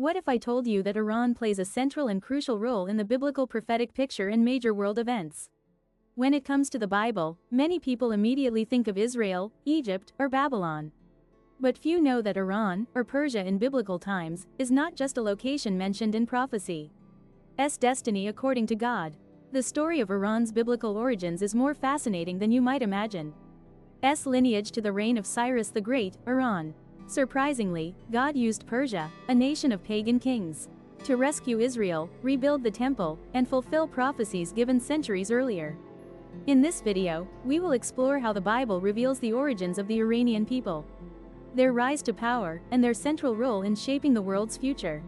What if I told you that Iran plays a central and crucial role in the biblical prophetic picture and major world events? When it comes to the Bible, many people immediately think of Israel, Egypt, or Babylon. But few know that Iran, or Persia in biblical times, is not just a location mentioned in prophecy's destiny according to God. The story of Iran's biblical origins is more fascinating than you might imagine. Lineage to the reign of Cyrus the Great, Iran. Surprisingly, God used Persia, a nation of pagan kings, to rescue Israel, rebuild the temple, and fulfill prophecies given centuries earlier. In this video, we will explore how the Bible reveals the origins of the Iranian people, their rise to power, and their central role in shaping the world's future.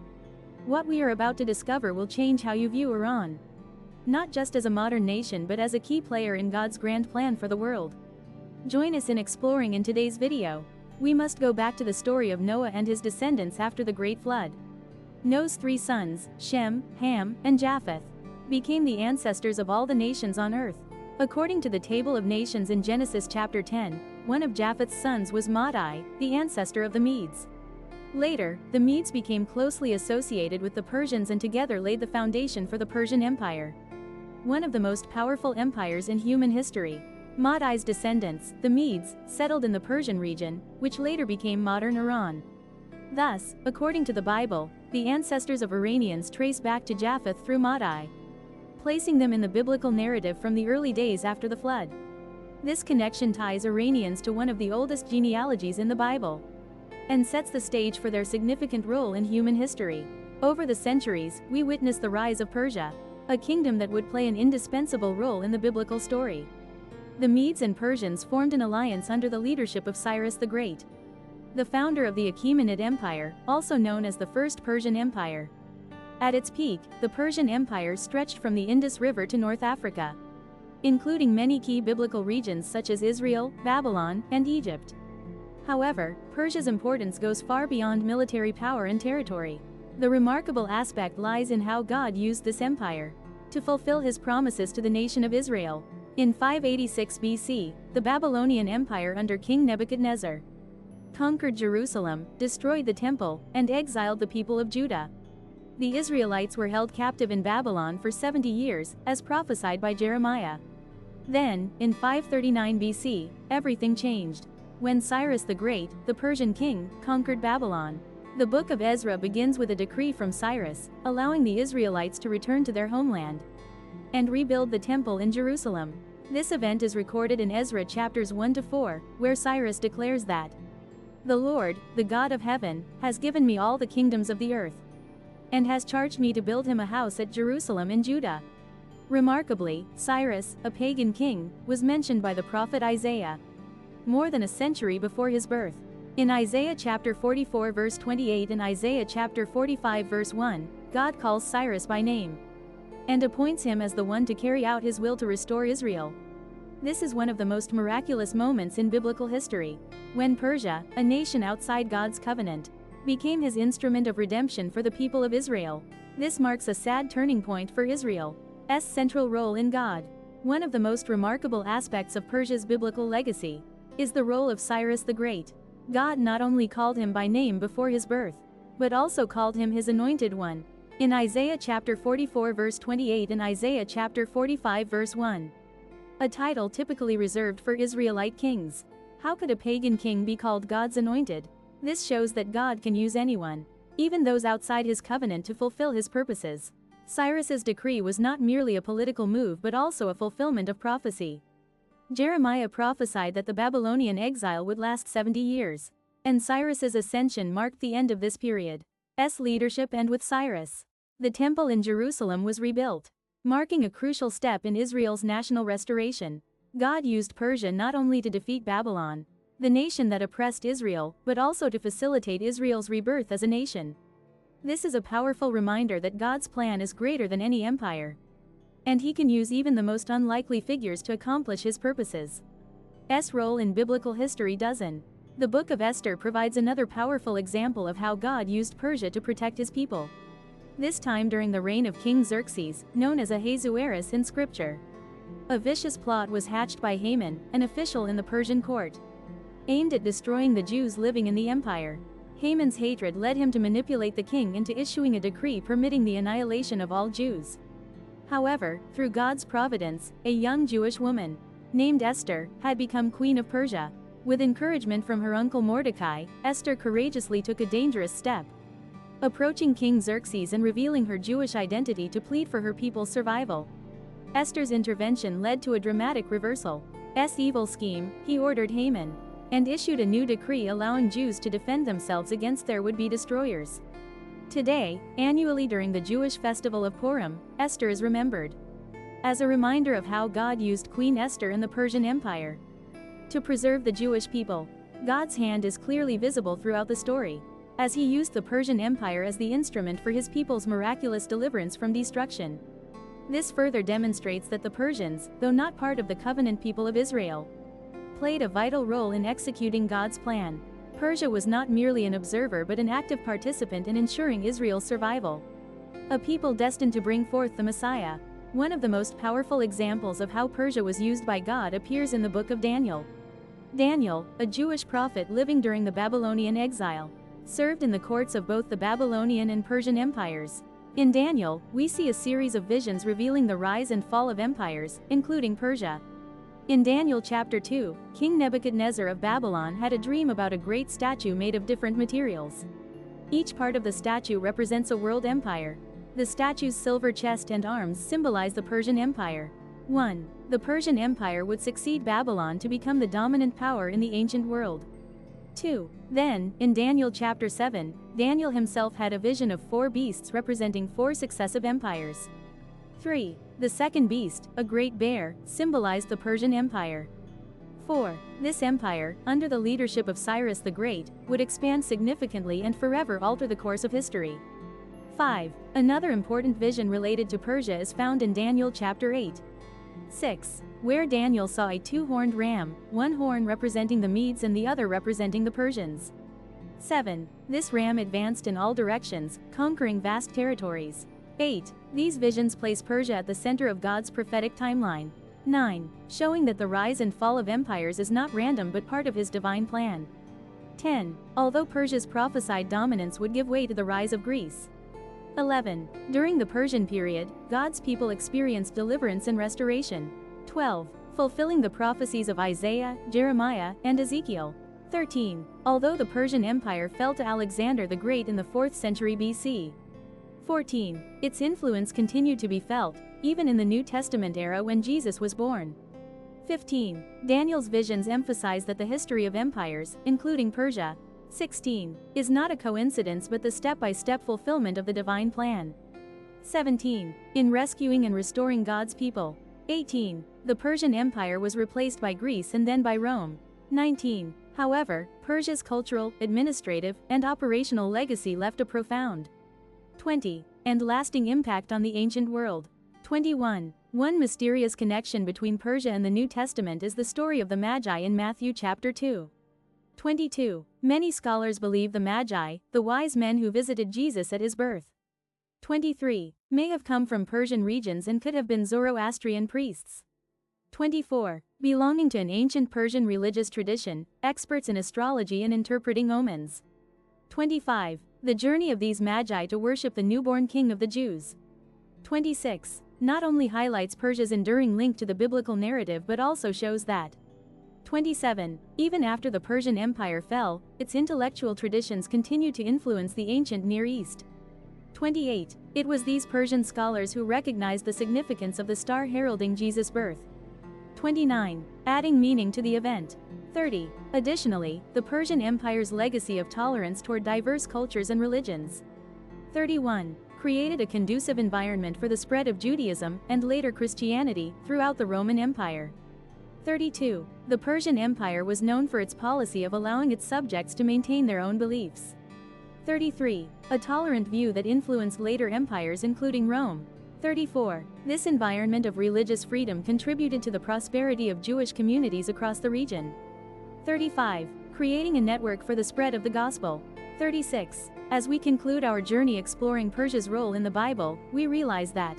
What we are about to discover will change how you view Iran, not just as a modern nation but as a key player in God's grand plan for the world. Join us in exploring in today's video. We must go back to the story of Noah and his descendants after the Great Flood. Noah's 3 sons, Shem, Ham, and Japheth, became the ancestors of all the nations on earth. According to the Table of Nations in Genesis chapter 10, one of Japheth's sons was Madai, the ancestor of the Medes. Later, the Medes became closely associated with the Persians and together laid the foundation for the Persian Empire, one of the most powerful empires in human history. Madai's descendants, the Medes, settled in the Persian region, which later became modern Iran. Thus, according to the Bible, the ancestors of Iranians trace back to Japheth through Madai, placing them in the biblical narrative from the early days after the flood. This connection ties Iranians to one of the oldest genealogies in the Bible, and sets the stage for their significant role in human history. Over the centuries, we witness the rise of Persia, a kingdom that would play an indispensable role in the biblical story. The Medes and Persians formed an alliance under the leadership of Cyrus the Great, the founder of the Achaemenid Empire, also known as the First Persian Empire. At its peak, the Persian Empire stretched from the Indus River to North Africa, including many key biblical regions such as Israel, Babylon, and Egypt. However, Persia's importance goes far beyond military power and territory. The remarkable aspect lies in how God used this empire to fulfill his promises to the nation of Israel. In 586 BC, the Babylonian Empire under King Nebuchadnezzar conquered Jerusalem, destroyed the temple, and exiled the people of Judah. The Israelites were held captive in Babylon for 70 years, as prophesied by Jeremiah. Then, in 539 BC, everything changed, when Cyrus the Great, the Persian king, conquered Babylon. The book of Ezra begins with a decree from Cyrus, allowing the Israelites to return to their homeland and rebuild the temple in Jerusalem. This event is recorded in Ezra chapters 1-4, where Cyrus declares that, "The Lord, the God of heaven, has given me all the kingdoms of the earth, and has charged me to build him a house at Jerusalem in Judah." Remarkably, Cyrus, a pagan king, was mentioned by the prophet Isaiah more than a century before his birth. In Isaiah chapter 44 verse 28 and Isaiah chapter 45 verse 1, God calls Cyrus by name and appoints him as the one to carry out his will to restore Israel. This is one of the most miraculous moments in biblical history, when Persia, a nation outside God's covenant, became his instrument of redemption for the people of Israel. This marks a sad turning point for Israel's central role in God. One of the most remarkable aspects of Persia's biblical legacy is the role of Cyrus the Great. God not only called him by name before his birth, but also called him his anointed one. In Isaiah chapter 44 verse 28 and Isaiah chapter 45 verse 1. A title typically reserved for Israelite kings. How could a pagan king be called God's anointed? This shows that God can use anyone, even those outside his covenant, to fulfill his purposes. Cyrus's decree was not merely a political move but also a fulfillment of prophecy. Jeremiah prophesied that the Babylonian exile would last 70 years, and Cyrus's ascension marked the end of this period's leadership. And with Cyrus, the temple in Jerusalem was rebuilt, marking a crucial step in Israel's national restoration. God used Persia not only to defeat Babylon, the nation that oppressed Israel, but also to facilitate Israel's rebirth as a nation. This is a powerful reminder that God's plan is greater than any empire, and he can use even the most unlikely figures to accomplish his purposes. Role in biblical history. The book of Esther provides another powerful example of how God used Persia to protect his people. This time during the reign of King Xerxes, known as Ahasuerus in scripture. A vicious plot was hatched by Haman, an official in the Persian court, aimed at destroying the Jews living in the empire. Haman's hatred led him to manipulate the king into issuing a decree permitting the annihilation of all Jews. However, through God's providence, a young Jewish woman, named Esther, had become queen of Persia. With encouragement from her uncle Mordecai, Esther courageously took a dangerous step, approaching King Xerxes and revealing her Jewish identity to plead for her people's survival. Esther's intervention led to a dramatic reversal. Evil scheme, he ordered Haman, and issued a new decree allowing Jews to defend themselves against their would-be destroyers. Today, annually during the Jewish festival of Purim, Esther is remembered as a reminder of how God used Queen Esther in the Persian Empire to preserve the Jewish people. God's hand is clearly visible throughout the story, as he used the Persian Empire as the instrument for his people's miraculous deliverance from destruction. This further demonstrates that the Persians, though not part of the covenant people of Israel, played a vital role in executing God's plan. Persia was not merely an observer but an active participant in ensuring Israel's survival. A people destined to bring forth the Messiah. One of the most powerful examples of how Persia was used by God appears in the book of Daniel. Daniel, a Jewish prophet living during the Babylonian exile, served in the courts of both the Babylonian and Persian empires. In Daniel, we see a series of visions revealing the rise and fall of empires, including Persia. In Daniel chapter 2, King Nebuchadnezzar of Babylon had a dream about a great statue made of different materials. Each part of the statue represents a world empire. The statue's silver chest and arms symbolize the Persian Empire. 1. The Persian Empire would succeed Babylon to become the dominant power in the ancient world. 2. Then, in Daniel chapter 7, Daniel himself had a vision of 4 beasts representing 4 successive empires. 3. The second beast, a great bear, symbolized the Persian Empire. 4. This empire, under the leadership of Cyrus the Great, would expand significantly and forever alter the course of history. 5. Another important vision related to Persia is found in Daniel chapter 8. 6. Where Daniel saw a 2-horned ram, one horn representing the Medes and the other representing the Persians. 7. This ram advanced in all directions, conquering vast territories. 8. These visions place Persia at the center of God's prophetic timeline. 9. Showing that the rise and fall of empires is not random but part of his divine plan. 10. Although Persia's prophesied dominance would give way to the rise of Greece. 11. During the Persian period, God's people experienced deliverance and restoration. 12. Fulfilling the prophecies of Isaiah, Jeremiah, and Ezekiel. 13. Although the Persian Empire fell to Alexander the Great in the 4th century BC. 14. Its influence continued to be felt, even in the New Testament era when Jesus was born. 15. Daniel's visions emphasize that the history of empires, including Persia. 16. Is not a coincidence but the step-by-step fulfillment of the divine plan. 17. In rescuing and restoring God's people. 18. The Persian Empire was replaced by Greece and then by Rome. 19. However, Persia's cultural, administrative, and operational legacy left a profound 20. And lasting impact on the ancient world. 21. One mysterious connection between Persia and the New Testament is the story of the Magi in Matthew chapter 2. 22. Many scholars believe the Magi, the wise men who visited Jesus at his birth. 23. May have come from Persian regions and could have been Zoroastrian priests. 24. Belonging to an ancient Persian religious tradition, experts in astrology and interpreting omens. 25. The journey of these Magi to worship the newborn King of the Jews. 26. Not only highlights Persia's enduring link to the biblical narrative but also shows that 27. Even after the Persian Empire fell, its intellectual traditions continued to influence the ancient Near East. 28. It was these Persian scholars who recognized the significance of the star heralding Jesus' birth. 29. Adding meaning to the event. 30. Additionally, the Persian Empire's legacy of tolerance toward diverse cultures and religions. 31. Created a conducive environment for the spread of Judaism and later Christianity throughout the Roman Empire. 32. The Persian Empire was known for its policy of allowing its subjects to maintain their own beliefs. 33. A tolerant view that influenced later empires including Rome. 34. This environment of religious freedom contributed to the prosperity of Jewish communities across the region. 35. Creating a network for the spread of the gospel. 36. As we conclude our journey exploring Persia's role in the Bible, we realize that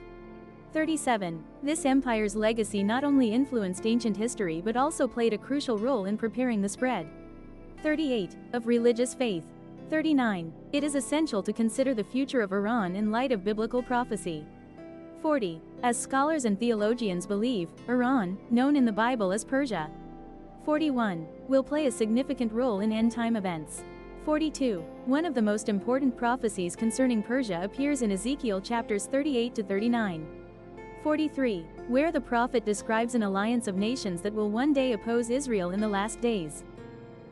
37. This empire's legacy not only influenced ancient history but also played a crucial role in preparing the spread 38. Of religious faith. 39. It is essential to consider the future of Iran in light of biblical prophecy. 40. As scholars and theologians believe, Iran, known in the Bible as Persia, 41. Will play a significant role in end-time events. 42. One of the most important prophecies concerning Persia appears in Ezekiel chapters 38 to 39. 43. Where the prophet describes an alliance of nations that will one day oppose Israel in the last days.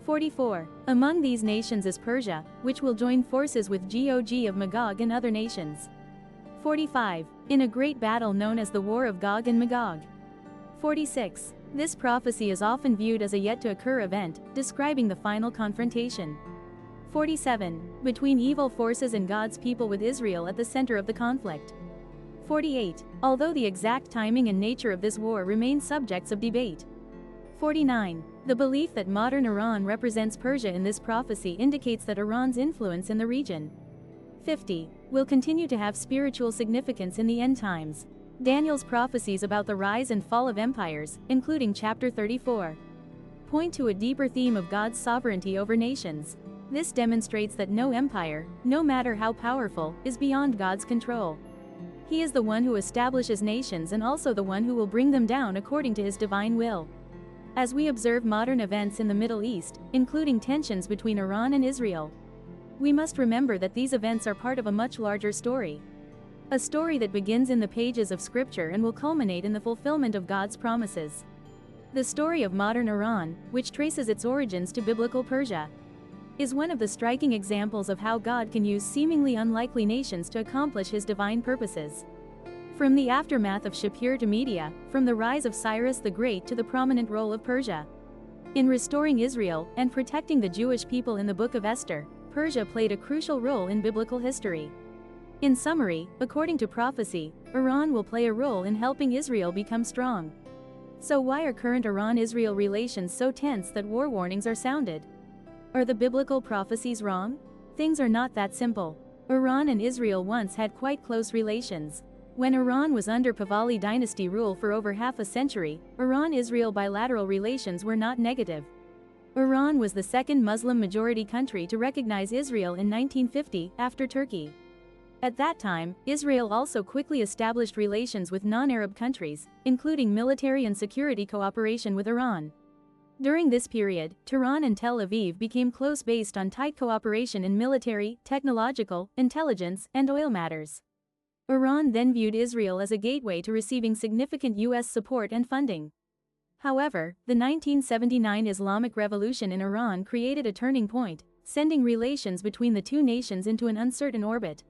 44. Among these nations is Persia, which will join forces with Gog of Magog and other nations. 45. In a great battle known as the War of Gog and Magog. 46. This prophecy is often viewed as a yet-to-occur event, describing the final confrontation. 47. Between evil forces and God's people with Israel at the center of the conflict. 48. Although the exact timing and nature of this war remain subjects of debate. 49. The belief that modern Iran represents Persia in this prophecy indicates that Iran's influence in the region, 50. Will continue to have spiritual significance in the end times. Daniel's prophecies about the rise and fall of empires, including chapter 34, point to a deeper theme of God's sovereignty over nations. This demonstrates that no empire, no matter how powerful, is beyond God's control. He is the one who establishes nations and also the one who will bring them down according to his divine will. As we observe modern events in the Middle East, including tensions between Iran and Israel, we must remember that these events are part of a much larger story. A story that begins in the pages of Scripture and will culminate in the fulfillment of God's promises. The story of modern Iran, which traces its origins to biblical Persia, is one of the striking examples of how God can use seemingly unlikely nations to accomplish his divine purposes. From the aftermath of Shapur to Media, from the rise of Cyrus the Great to the prominent role of Persia in restoring Israel and protecting the Jewish people in the Book of Esther, Persia played a crucial role in biblical history. In summary, according to prophecy, Iran will play a role in helping Israel become strong. So why are current Iran-Israel relations so tense that war warnings are sounded? Are the biblical prophecies wrong? Things are not that simple. Iran and Israel once had quite close relations. When Iran was under Pahlavi dynasty rule for over half a century, Iran-Israel bilateral relations were not negative. Iran was the second Muslim-majority country to recognize Israel in 1950, after Turkey. At that time, Israel also quickly established relations with non-Arab countries, including military and security cooperation with Iran. During this period, Tehran and Tel Aviv became close based on tight cooperation in military, technological, intelligence, and oil matters. Iran then viewed Israel as a gateway to receiving significant U.S. support and funding. However, the 1979 Islamic Revolution in Iran created a turning point, sending relations between the two nations into an uncertain orbit.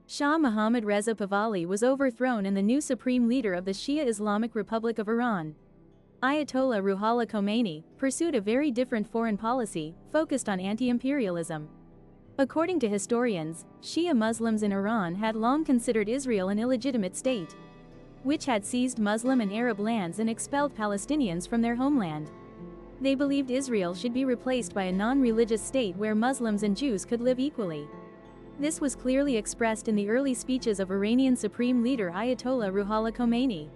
Shah Mohammad Reza Pahlavi was overthrown and the new supreme leader of the Shia Islamic Republic of Iran, Ayatollah Ruhollah Khomeini, pursued a very different foreign policy, focused on anti-imperialism. According to historians, Shia Muslims in Iran had long considered Israel an illegitimate state, which had seized Muslim and Arab lands and expelled Palestinians from their homeland. They believed Israel should be replaced by a non-religious state where Muslims and Jews could live equally. This was clearly expressed in the early speeches of Iranian Supreme Leader Ayatollah Ruhollah Khomeini,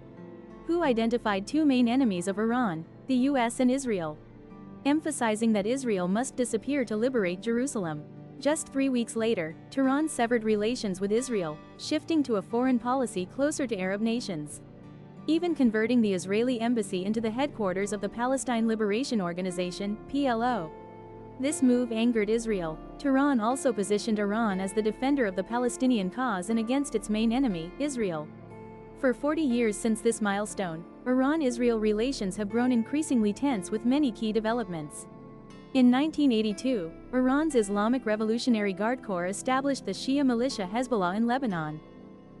who identified two main enemies of Iran, the US and Israel, emphasizing that Israel must disappear to liberate Jerusalem. Just 3 weeks later, Tehran severed relations with Israel, shifting to a foreign policy closer to Arab nations, even converting the Israeli embassy into the headquarters of the Palestine Liberation Organization, PLO. This move angered Israel. Tehran also positioned Iran as the defender of the Palestinian cause and against its main enemy, Israel. For 40 years since this milestone, Iran-Israel relations have grown increasingly tense with many key developments. In 1982, Iran's Islamic Revolutionary Guard Corps established the Shia militia Hezbollah in Lebanon,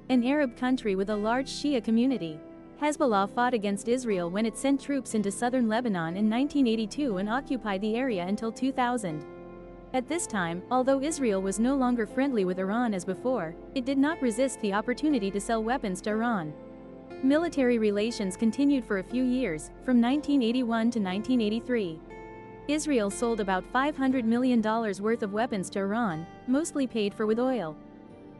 an Arab country with a large Shia community. Hezbollah fought against Israel when it sent troops into southern Lebanon in 1982 and occupied the area until 2000. At this time, although Israel was no longer friendly with Iran as before, it did not resist the opportunity to sell weapons to Iran. Military relations continued for a few years, from 1981 to 1983. Israel sold about $500 million worth of weapons to Iran, mostly paid for with oil.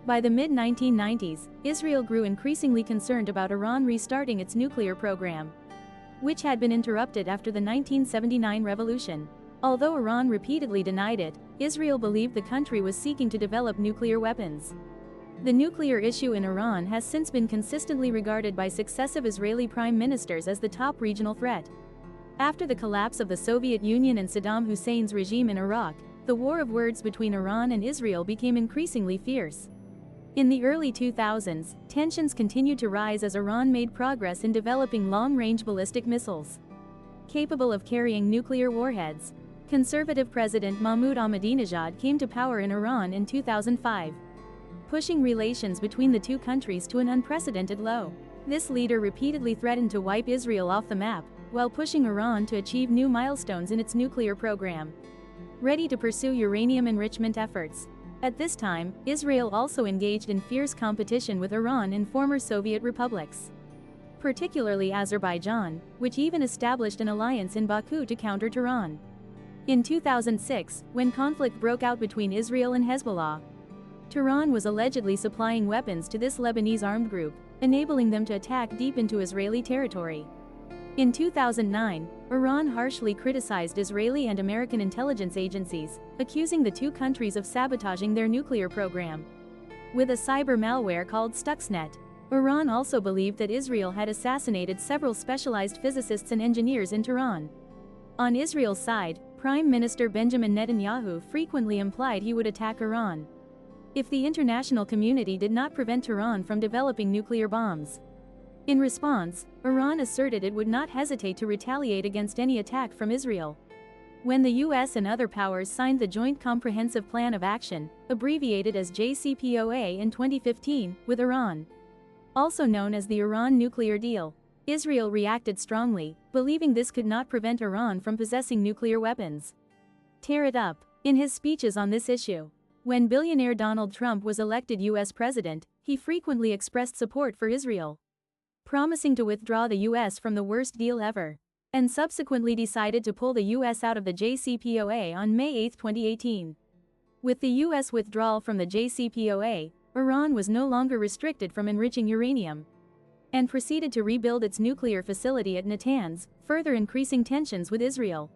By the mid-1990s, Israel grew increasingly concerned about Iran restarting its nuclear program, which had been interrupted after the 1979 revolution. Although Iran repeatedly denied it, Israel believed the country was seeking to develop nuclear weapons. The nuclear issue in Iran has since been consistently regarded by successive Israeli prime ministers as the top regional threat. After the collapse of the Soviet Union and Saddam Hussein's regime in Iraq, the war of words between Iran and Israel became increasingly fierce. In the early 2000s, tensions continued to rise as Iran made progress in developing long-range ballistic missiles capable of carrying nuclear warheads. Conservative President Mahmoud Ahmadinejad came to power in Iran in 2005, pushing relations between the two countries to an unprecedented low. This leader repeatedly threatened to wipe Israel off the map, while pushing Iran to achieve new milestones in its nuclear program, ready to pursue uranium enrichment efforts. At this time, Israel also engaged in fierce competition with Iran in former Soviet republics, particularly Azerbaijan, which even established an alliance in Baku to counter Tehran. In 2006, when conflict broke out between Israel and Hezbollah, Tehran was allegedly supplying weapons to this Lebanese armed group, enabling them to attack deep into Israeli territory. In 2009, Iran harshly criticized Israeli and American intelligence agencies, accusing the two countries of sabotaging their nuclear program with a cyber malware called Stuxnet. Iran also believed that Israel had assassinated several specialized physicists and engineers in Tehran. On Israel's side, Prime Minister Benjamin Netanyahu frequently implied he would attack Iran if the international community did not prevent Tehran from developing nuclear bombs. In response, Iran asserted it would not hesitate to retaliate against any attack from Israel. When the US and other powers signed the Joint Comprehensive Plan of Action, abbreviated as JCPOA in 2015, with Iran, also known as the Iran nuclear deal, Israel reacted strongly, believing this could not prevent Iran from possessing nuclear weapons. Tear it up. In his speeches on this issue, when billionaire Donald Trump was elected US president, he frequently expressed support for Israel, promising to withdraw the US from the worst deal ever, and subsequently decided to pull the US out of the JCPOA on May 8, 2018. With the US withdrawal from the JCPOA, Iran was no longer restricted from enriching uranium, and proceeded to rebuild its nuclear facility at Natanz, further increasing tensions with Israel.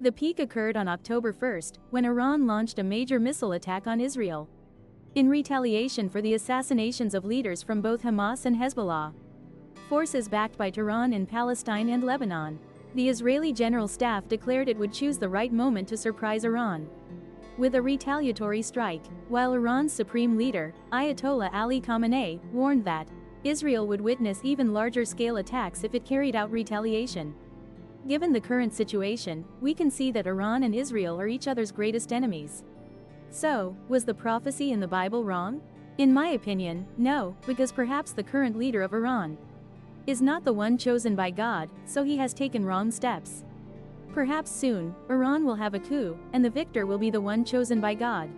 The peak occurred on October 1, when Iran launched a major missile attack on Israel, in retaliation for the assassinations of leaders from both Hamas and Hezbollah, forces backed by Tehran in Palestine and Lebanon. The Israeli General Staff declared it would choose the right moment to surprise Iran with a retaliatory strike, while Iran's supreme leader, Ayatollah Ali Khamenei, warned that Israel would witness even larger-scale attacks if it carried out retaliation. Given the current situation, we can see that Iran and Israel are each other's greatest enemies. So, was the prophecy in the Bible wrong? In my opinion, no, because perhaps the current leader of Iran is not the one chosen by God, so he has taken wrong steps. Perhaps soon, Iran will have a coup, and the victor will be the one chosen by God.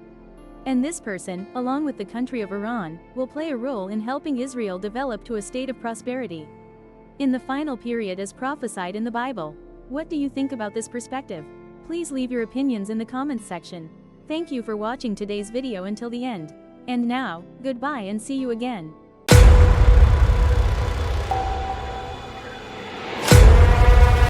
And this person, along with the country of Iran, will play a role in helping Israel develop to a state of prosperity in the final period as prophesied in the Bible. What do you think about this perspective? Please leave your opinions in the comments section. Thank you for watching today's video until the end. And now, goodbye and see you again.